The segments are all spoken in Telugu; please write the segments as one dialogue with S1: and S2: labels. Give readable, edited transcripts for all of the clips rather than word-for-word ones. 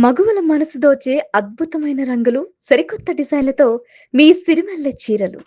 S1: మగువల మనసు దోచే అద్భుతమైన రంగులు, సరికొత్త డిజైన్‌లతో మీ సిరిమల్లె చీరలు.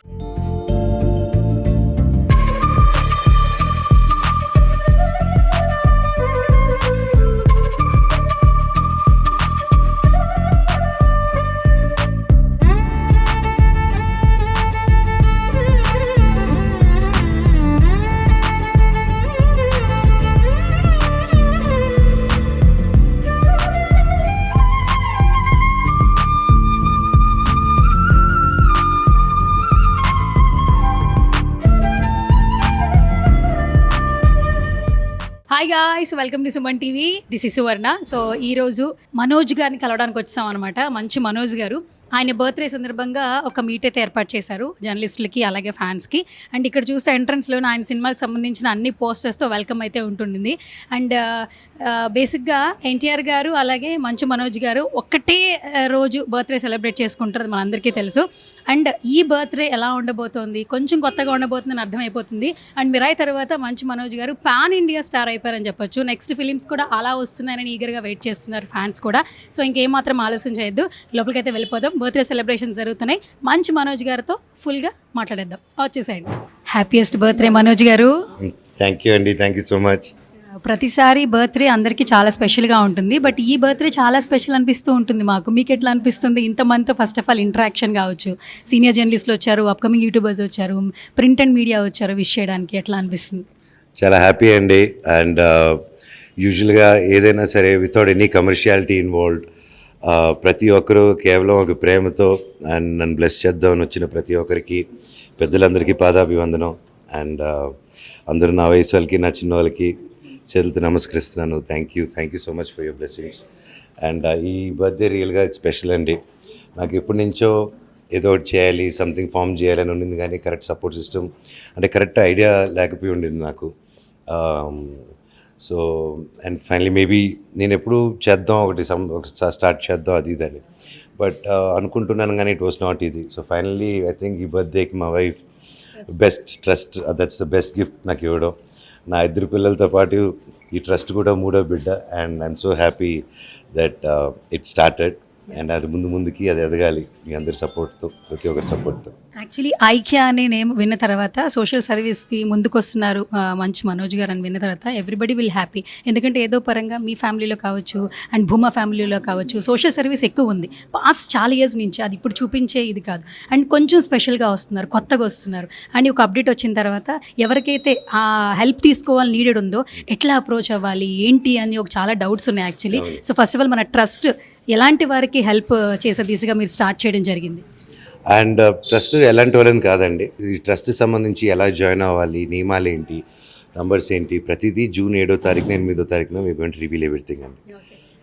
S2: Hi guys, welcome to Suman TV. This is Suvarna. So ఈరోజు మనోజ్ గారిని కలవడానికి వచ్చాం అనమాట. మంచి మనోజ్ గారు ఆయన బర్త్డే సందర్భంగా ఒక మీట్ అయితే ఏర్పాటు చేశారు జర్నలిస్టులకి అలాగే ఫ్యాన్స్కి. అండ్ ఇక్కడ చూస్తే ఎంట్రన్స్లోనే ఆయన సినిమాకి సంబంధించిన అన్ని పోస్టర్స్తో వెల్కమ్ అయితే ఉంటుంది. అండ్ బేసిక్గా ఎన్టీఆర్ గారు అలాగే మంచు మనోజ్ గారు ఒక్కటే రోజు బర్త్డే సెలబ్రేట్ చేసుకుంటారు, మనందరికీ తెలుసు. అండ్ ఈ బర్త్డే ఎలా ఉండబోతోంది, కొంచెం కొత్తగా ఉండబోతుందని అర్థమైపోతుంది. అండ్ మిరాయి తర్వాత మంచు మనోజ్ గారు పాన్ ఇండియా స్టార్ అయిపోయారని చెప్పొచ్చు. నెక్స్ట్ ఫిలిమ్స్ కూడా అలా వస్తున్నాయని ఈగర్గా వెయిట్ చేస్తున్నారు ఫ్యాన్స్ కూడా. సో ఇంకేమాత్రం ఆలస్యం చేయొద్దు, లోపలికైతే వెళ్ళిపోదాం. బర్త్డే సెలబ్రేషన్స్ జరుగుతున్నాయి. మంచు మనోజ్ గారితో ఫుల్గా మాట్లాడేద్దాం. వచ్చేసేయండి. హ్యాపీయెస్ట్ బర్త్డే మనోజ్ గారు.
S3: థ్యాంక్ యూ అండి, థ్యాంక్ యూ సో మచ్.
S2: ప్రతిసారి బర్త్డే అందరికీ చాలా స్పెషల్గా ఉంటుంది, బట్ ఈ బర్త్డే చాలా స్పెషల్ అనిపిస్తూ ఉంటుంది మాకు. మీకు ఎట్లా అనిపిస్తుంది? ఇంతమందితో ఫస్ట్ ఆఫ్ ఆల్ ఇంటరాక్షన్ కావచ్చు, సీనియర్ జర్నలిస్టులు వచ్చారు, అప్కమింగ్ యూట్యూబర్స్ వచ్చారు, ప్రింట్ అండ్ మీడియా వచ్చారు, విష్ చేయడానికి ఎట్లా అనిపిస్తుంది?
S3: చాలా హ్యాపీ అండి. అండ్ యూజువల్గా ఏదైనా సరే వితౌట్ ఎనీ కమర్షియాలిటీ ఇన్వాల్వ్డ్, ప్రతి ఒక్కరూ కేవలం ఒక ప్రేమతో అండ్ నన్ను బ్లెస్ చేద్దామని వచ్చిన ప్రతి ఒక్కరికి, పెద్దలందరికీ పాదాభివందనం. అండ్ అందరూ నా వయసు వాళ్ళకి, నా చిన్న వాళ్ళకి చేతులతో నమస్కరిస్తున్నాను. Thank you so much for your blessings. And ఈ బర్త్డే రియల్గా ఇట్స్ స్పెషల్ అండి. నాకు ఎప్పటి నుంచో ఏదో ఒకటి చేయాలి, సంథింగ్ ఫామ్ చేయాలని ఉండింది, కానీ కరెక్ట్ సపోర్ట్ సిస్టమ్ అంటే కరెక్ట్ ఐడియా లేకపోయి ఉండింది నాకు. సో అండ్ ఫైనలీ మేబీ నేను ఎప్పుడు చేద్దాం ఒకటి స్టార్ట్ చేద్దాం అది ఇదని, బట్ అనుకుంటున్నాను కానీ ఇట్ వాస్ నాట్ ఇది. సో ఫైనలీ ఐ థింక్ ఈ బర్త్డేకి మా wife best trust, that's the best gift నాకు ఇవ్వడం. నా ఇద్దరు పిల్లలతో పాటు ఈ ట్రస్ట్ కూడా మూడో బిడ్డ. And I'm so happy that it started. And అది ముందుకి అది ఎదగాలి మీ అందరి సపోర్ట్తో, ప్రతి ఒక్కరి సపోర్ట్తో.
S2: యాక్చువల్లీ ఐక్య అనే నేమ్ విన్న తర్వాత, సోషల్ సర్వీస్కి ముందుకు వస్తున్నారు మంచు మనోజ్ గారు అని విన్న తర్వాత ఎవ్రీబడి విల్ హ్యాపీ. ఎందుకంటే ఏదో పరంగా మీ ఫ్యామిలీలో కావచ్చు అండ్ భూమా ఫ్యామిలీలో కావచ్చు సోషల్ సర్వీస్ ఎక్కువ ఉంది పాస్ట్ చాలా ఇయర్స్ నుంచి. అది ఇప్పుడు చూపించే ఇది కాదు. అండ్ కొంచెం స్పెషల్గా వస్తున్నారు, కొత్తగా వస్తున్నారు. అండ్ ఒక అప్డేట్ వచ్చిన తర్వాత ఎవరికైతే ఆ హెల్ప్ తీసుకోవాలని నీడెడ్ ఉందో ఎట్లా అప్రోచ్ అవ్వాలి ఏంటి అని ఒక చాలా డౌట్స్ ఉన్నాయి actually. So first of all మన ట్రస్ట్ ఎలాంటి వారికి హెల్ప్ చేసే దిశగా మీరు స్టార్ట్ చేయడం జరిగింది?
S3: అండ్ ట్రస్ట్ ఎలాంటి వాళ్ళని కాదండి, ఈ ట్రస్ట్ సంబంధించి ఎలా జాయిన్ అవ్వాలి, నియమాలు ఏంటి, నంబర్స్ ఏంటి, ప్రతిదీ జూన్ 7వ తారీఖున 8వ తారీఖున we going to reveal everything అండి.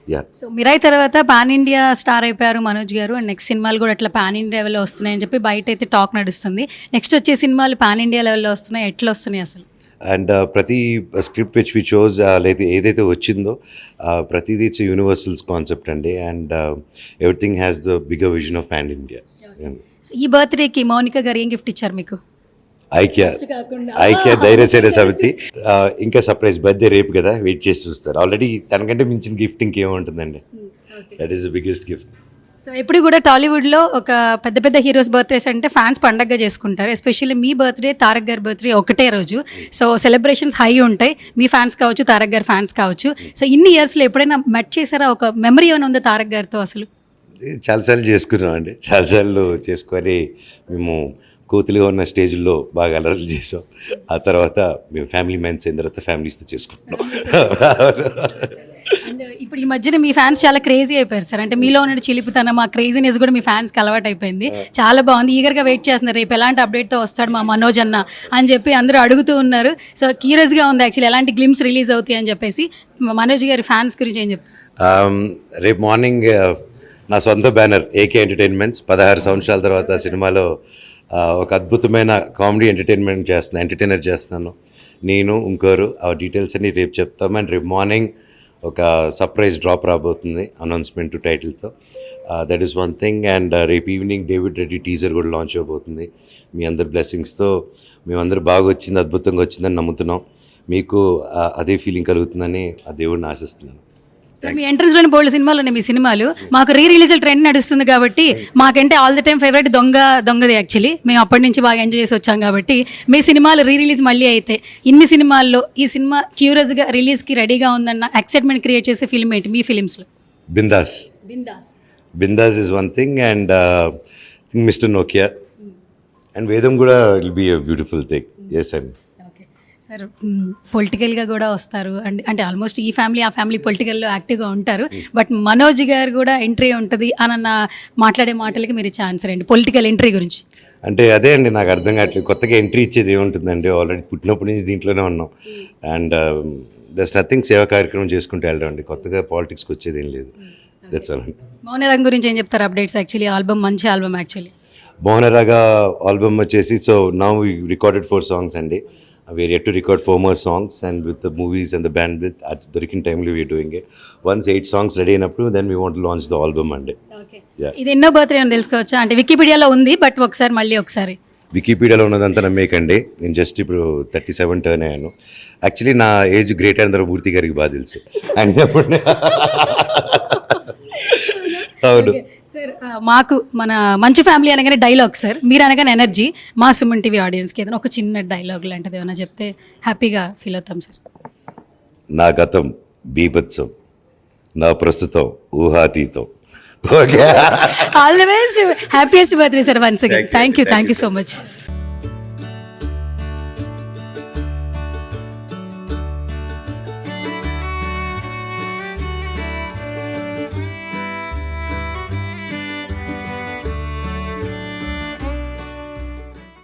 S3: యా.
S2: సో మిరాయి తర్వాత పాన్ ఇండియా స్టార్ అయిపోయారు మనోజ్ గారు. అండ్ నెక్స్ట్ సినిమాలు కూడా అట్లా పాన్ ఇండియా లెవెల్లో వస్తున్నాయని చెప్పి బయట అయితే టాక్ నడుస్తుంది. నెక్స్ట్ వచ్చే సినిమాలు పాన్ ఇండియా లెవెల్లో వస్తున్నాయి, ఎట్లా వస్తున్నాయి అసలు?
S3: అండ్ ప్రతి స్క్రిప్ట్ విచ్ వి చోజ్ లేదా ఏదైతే వచ్చిందో ప్రతిదీ ఇట్స్ యూనివర్సల్స్ కాన్సెప్ట్ అండి. And everything has the bigger vision of pan India.
S2: ఈ బర్త్డేకి మౌనిక గారు ఏం గిఫ్ట్ ఇచ్చారు మీకు?
S3: ఐక్య ధైర్యసేన సమితి. ఇంకా సర్ప్రైజ్ బర్త్డే రేపు కదా, వెయిట్ చేసి చూస్తారు. ఆల్రెడీ తనకంటే మించిన గిఫ్ట్ ఇంకేముంటుందండి. That is the biggest gift.
S2: So ఎప్పుడు కూడా టాలీవుడ్లో ఒక పెద్ద పెద్ద హీరోస్ బర్త్డేస్ అంటే ఫ్యాన్స్ పండగగా చేసుకుంటారు. ఎస్పెషల్లీ మీ బర్త్డే, తారక్ గారి బర్త్డే ఒకటే రోజు. సో సెలబ్రేషన్స్ హై ఉంటాయి, మీ ఫ్యాన్స్ కావచ్చు, తారక్ గారి ఫ్యాన్స్ కావచ్చు. సో ఇన్ని ఇయర్స్లో ఎప్పుడైనా మెట్ చేశారా? ఒక మెమరీ ఏమైనా ఉందా తారక్ గారితో అసలు?
S3: చాలాసార్లు చేసుకున్నాం అండి, చాలాసార్లు చేసుకొని మేము కోతులుగా ఉన్న స్టేజ్లో బాగా అలర్లు చేసాం. ఆ తర్వాత మేము ఫ్యామిలీ మ్యాన్స్ అయిన తర్వాత ఫ్యామిలీస్తో చేసుకుంటున్నాం.
S2: అండ్ ఇప్పుడు ఈ మధ్యన మీ ఫ్యాన్స్ చాలా క్రేజీ అయిపోయారు సార్. అంటే మీలో ఉన్న చిలిపితనం, ఆ క్రేజీనెస్ కూడా మీ ఫ్యాన్స్కి అలవాటు అయిపోయింది. చాలా బాగుంది, ఈగర్గా వెయిట్ చేస్తున్నారు రేపు ఎలాంటి అప్డేట్తో వస్తాడు మా మనోజ్ అన్న అని చెప్పి అందరూ అడుగుతూ ఉన్నారు. సో క్యూరియస్గా ఉంది యాక్చువల్లీ ఎలాంటి గ్లిమ్స్ రిలీజ్ అవుతాయి అని చెప్పేసి. మనోజ్ గారి ఫ్యాన్స్ గురించి ఏం చెప్తారు?
S3: రేపు మార్నింగ్ నా సొంత బ్యానర్ ఏకే ఎంటర్టైన్మెంట్స్ 16 సంవత్సరాల తర్వాత సినిమాలో ఒక అద్భుతమైన కామెడీ ఎంటర్టైనర్ చేస్తున్నాను నేను, ఇంకోరు. ఆ డీటెయిల్స్ అన్ని రేపు చెప్తాము. అండ్ రేపు మార్నింగ్ ఒక సర్ప్రైజ్ డ్రాప్ రాబోతుంది అనౌన్స్మెంట్ టైటిల్తో. That is one thing. And రేపు ఈవినింగ్ డేవిడ్ రెడ్డి టీజర్ కూడా లాంచ్ అవబోతుంది. మీ అందరి బ్లెస్సింగ్స్తో మేమందరూ బాగా వచ్చింది, అద్భుతంగా వచ్చిందని నమ్ముతున్నాం. మీకు అదే ఫీలింగ్ కలుగుతుందని ఆ దేవుడిని ఆశిస్తున్నాను.
S2: సార్ మీ ఎంట్రన్స్ లోని బోల్డ్ సినిమాలు ఉన్నాయి మీ సినిమాలు. మాకు రీ రిలీజ్ ట్రెండ్ నడుస్తుంది కాబట్టి మాకంటే ఆల్ ద టైమ్ ఫేవరెట్ దొంగది యాక్చువల్లీ. మేము అప్పటి నుంచి బాగా ఎంజాయ్ చేసి వచ్చాం కాబట్టి మీ సినిమాలు రీ రిలీజ్ మళ్ళీ అయితే ఇన్ని సినిమాల్లో ఈ సినిమా క్యూరియస్గా రిలీజ్కి రెడీగా ఉందన్న ఎక్సైట్మెంట్ క్రియేట్ చేసే ఫిల్మ్ ఏంటి మీ ఫిలిమ్స్లో?
S3: Bindaas. Bindaas is one thing and mister Nokia and Vedam కూడా will be a beautiful thing. Yes and
S2: okay sir, పొలిటికల్గా కూడా వస్తారు అండ్ అంటే ఆల్మోస్ట్ ఈ ఫ్యామిలీ ఆ ఫ్యామిలీ పొలిటికల్లో యాక్టివ్గా ఉంటారు. బట్ మనోజ్ గారు కూడా ఎంట్రీ ఉంటుంది అన్న మాట్లాడే మాటలకి మీరు ఛాన్స్ రండి పొలిటికల్ ఎంట్రీ గురించి.
S3: అంటే అదే అండి, నాకు అర్థం కావట్లేదు కొత్తగా ఎంట్రీ ఇచ్చేది ఏముంటుందండి. ఆల్రెడీ పుట్టినప్పటి నుంచి దీంట్లోనే ఉన్నాం అండ్ దట్స్ నథింగ్. సేవా కార్యక్రమం చేసుకుంటూ వెళ్ళడం అండి, కొత్తగా పాలిటిక్స్కి వచ్చేది ఏం లేదు. దట్స్ ఆల్ అండి.
S2: మౌనరంగ్ గురించి ఏం చెప్తారు అప్డేట్స్? యాక్చువల్లీ ఆల్బమ్ మంచి ఆల్బమ్ యాక్చువల్లీ.
S3: మోహనరాగా ఆల్బమ్ వచ్చేసి so now we recorded 4 songs అండి. We are yet to record 4 more songs and with the movies and the band with దొరికిన టైంలో we are doing it. Once 8 songs ready అయినప్పుడు then we want launch the album అండి.
S2: ఇది ఎన్నో బర్త్డే అని తెలుసుకోవచ్చా? అంటే వికీపీడియాలో ఉంది బట్ ఒకసారి
S3: వికీపీడియాలో ఉన్నదంతా నమ్మేకండి. నేను జస్ట్ ఇప్పుడు 37 టర్న్ అయ్యాను. యాక్చువల్లీ నా ఏజ్ గ్రేట్ అందరూ మూర్తి గారికి బాగా తెలుసు ఆయన. అవును
S2: సార్, మాకు మన మంచి ఫ్యామిలీ అనగానే డైలాగ్ సార్, మీరు అనగానే ఎనర్జీ. మా సుమన్ టీవీ ఆడియన్స్కి ఏదైనా ఒక చిన్న డైలాగ్ లాంటిది ఏమైనా చెప్తే హ్యాపీగా ఫీల్ అవుతాం సార్.
S3: నా గతం బీభత్సం, నా ప్రస్తుతం ఊహాతీతం. Okay,
S2: all the best, happiest birthday sir once again. Thank you so much.